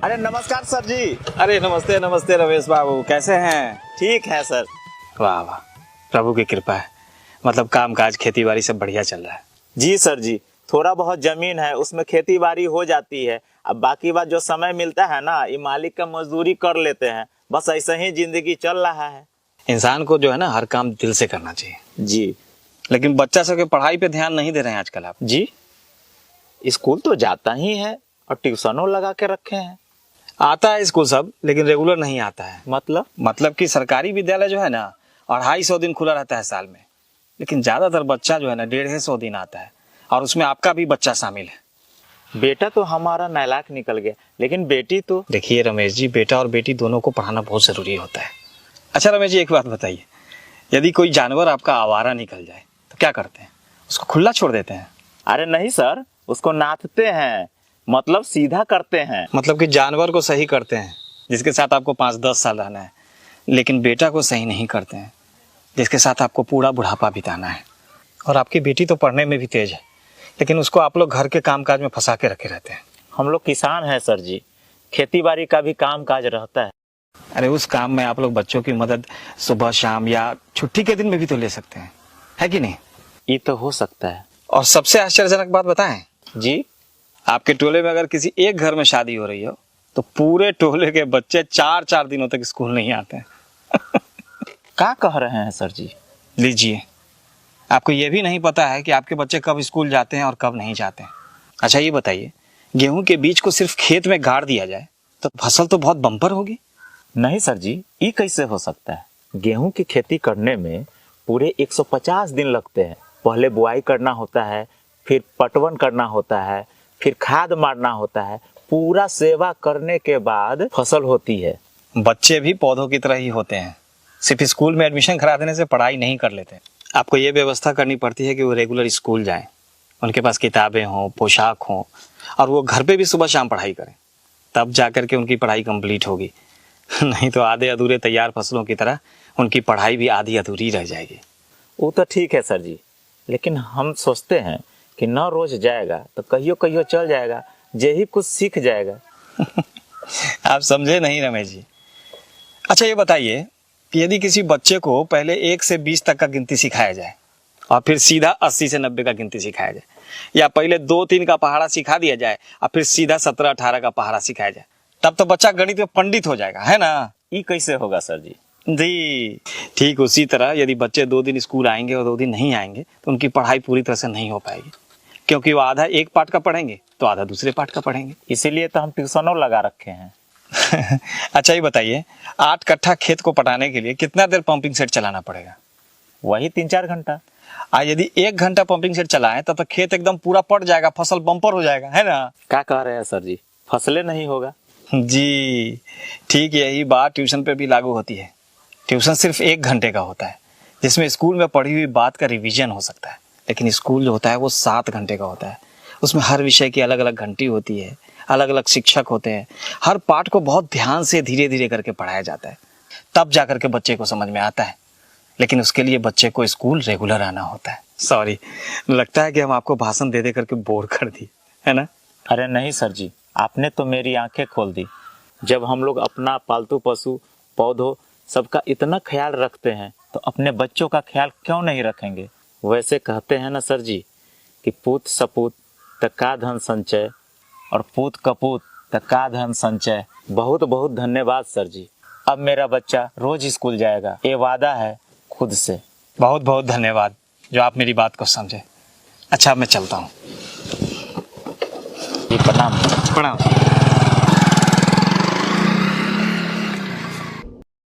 अरे नमस्कार सर जी। अरे नमस्ते नमस्ते रमेश बाबू, कैसे हैं? ठीक है सर। वाह वाह, प्रभु की कृपा है। मतलब काम काज खेती बाड़ी सब बढ़िया चल रहा है? जी सर जी, थोड़ा बहुत जमीन है उसमें खेती बाड़ी हो जाती है। अब बाकी बात जो समय मिलता है ना, ये मालिक का मजदूरी कर लेते हैं। बस ऐसे ही जिंदगी चल रहा है। इंसान को जो है ना हर काम दिल से करना चाहिए। जी। लेकिन बच्चा सब के पढ़ाई पे ध्यान नहीं दे रहे हैं आजकल आप। जी, स्कूल तो जाता ही है और ट्यूशनों लगा के रखे हैं। आता है स्कूल सब, लेकिन रेगुलर नहीं आता है। मतलब कि सरकारी विद्यालय जो है ना 250 दिन खुला रहता है साल में, लेकिन ज्यादातर बच्चा जो है ना 150 दिन आता है, और उसमें आपका भी बच्चा शामिल है। बेटा तो हमारा नालायक निकल गया, लेकिन बेटी तो। देखिए रमेश जी, बेटा और बेटी दोनों को पढ़ाना बहुत जरूरी होता है। अच्छा रमेश जी, एक बात बताइए, यदि कोई जानवर आपका आवारा निकल जाए तो क्या करते हैं? उसको खुला छोड़ देते हैं? अरे नहीं सर, उसको नाथते हैं, मतलब सीधा करते हैं। मतलब कि जानवर को सही करते हैं जिसके साथ आपको 5-10 साल रहना है, लेकिन बेटा को सही नहीं करते हैं जिसके साथ आपको पूरा बुढ़ापा बिताना है। और आपकी बेटी तो पढ़ने में भी तेज है, लेकिन उसको आप लोग घर के कामकाज में फंसा के रखे रहते हैं। हम लोग किसान हैं सर जी, खेती बाड़ी का भी काम काज रहता है। अरे उस काम में आप लोग बच्चों की मदद सुबह शाम या छुट्टी के दिन में भी तो ले सकते हैं, है कि नहीं? ये तो हो सकता है। और सबसे आश्चर्यजनक बात बताएं जी, आपके टोले में अगर किसी एक घर में शादी हो रही हो तो पूरे टोले के बच्चे 4-4 दिनों तक स्कूल नहीं आते हैं। क्या कह रहे हैं सर जी? लीजिए, आपको ये भी नहीं पता है कि आपके बच्चे कब स्कूल जाते हैं और कब नहीं जाते हैं। अच्छा ये बताइए, गेहूं के बीज को सिर्फ खेत में गाड़ दिया जाए तो फसल तो बहुत बम्पर होगी। नहीं सर जी, ये कैसे हो सकता है? गेहूं की खेती करने में पूरे 150 दिन लगते हैं। पहले बुआई करना होता है, फिर पटवन करना होता है, फिर खाद मारना होता है। पूरा सेवा करने के बाद फसल होती है। बच्चे भी पौधों की तरह ही होते हैं, सिर्फ स्कूल में एडमिशन करा देने से पढ़ाई नहीं कर लेते। आपको ये व्यवस्था करनी पड़ती है कि वो रेगुलर स्कूल जाएं, उनके पास किताबें हों, पोशाक हों, और वो घर पे भी सुबह शाम पढ़ाई करें, तब जाकर के उनकी पढ़ाई कंप्लीट होगी। नहीं तो आधे अधूरे तैयार फसलों की तरह उनकी पढ़ाई भी आधी अधूरी रह जाएगी। वो तो ठीक है सर जी, लेकिन हम सोचते हैं कि न रोज जाएगा तो कहियो कहियो चल जाएगा, यही कुछ सीख जाएगा। आप समझे नहीं रमेश जी। अच्छा ये बताइए, यदि किसी बच्चे को पहले 1 से 20 तक का गिनती सिखाया जाए और फिर सीधा 80 से 90 का गिनती सिखाया जाए, या पहले 2-3 का पहाड़ा सिखा दिया जाए और फिर सीधा 17-18 का पहाड़ा सिखाया जाए, तब तो बच्चा गणित में पंडित हो जाएगा, है ना? ये कैसे होगा सर जी? जी ठीक उसी तरह यदि बच्चे 2 दिन स्कूल आएंगे और 2 दिन नहीं आएंगे तो उनकी पढ़ाई पूरी तरह से नहीं हो पाएगी, क्योंकि वो आधा एक पाठ का पढ़ेंगे तो आधा दूसरे पाठ का पढ़ेंगे। इसीलिए तो हम ट्यूशनों लगा रखे हैं। अच्छा ये बताइए, 8 कट्ठा खेत को पटाने के लिए कितना देर पंपिंग सेट चलाना पड़ेगा? वही 3-4 घंटा। यदि 1 घंटा पंपिंग सेट चलाएं तब तो खेत एकदम पूरा पट जाएगा, फसल बम्पर हो जाएगा, है ना? क्या कह रहे हैं सर जी? फसलें नहीं होगा। जी ठीक यही बात ट्यूशन पे भी लागू होती है। ट्यूशन सिर्फ 1 घंटे का होता है, जिसमें स्कूल में पढ़ी हुई बात का रिवीजन हो सकता है, लेकिन स्कूल जो होता है वो 7 घंटे का होता है। उसमें हर विषय की अलग अलग घंटी होती है, अलग अलग शिक्षक होते हैं, हर पाठ को बहुत ध्यान से धीरे धीरे करके पढ़ाया जाता है, तब जाकर के बच्चे को समझ में आता है। लेकिन उसके लिए बच्चे को स्कूल रेगुलर आना होता है। सॉरी, लगता है कि हम आपको भाषण दे दे करके बोर कर दिए, है ना? अरे नहीं सर जी, आपने तो मेरी आंखें खोल दी। जब हम लोग अपना पालतू पशु पौधों सबका इतना ख्याल रखते हैं तो अपने बच्चों का ख्याल क्यों नहीं रखेंगे? वैसे कहते हैं ना सर जी कि पूत सपूत तका धन संचय और पूत कपूत तका धन संचय। बहुत बहुत धन्यवाद सर जी। अब मेरा बच्चा रोज स्कूल जाएगा, ये वादा है खुद से। बहुत बहुत धन्यवाद जो आप मेरी बात को समझे। अच्छा मैं चलता हूँ। जी प्रणाम। प्रणाम।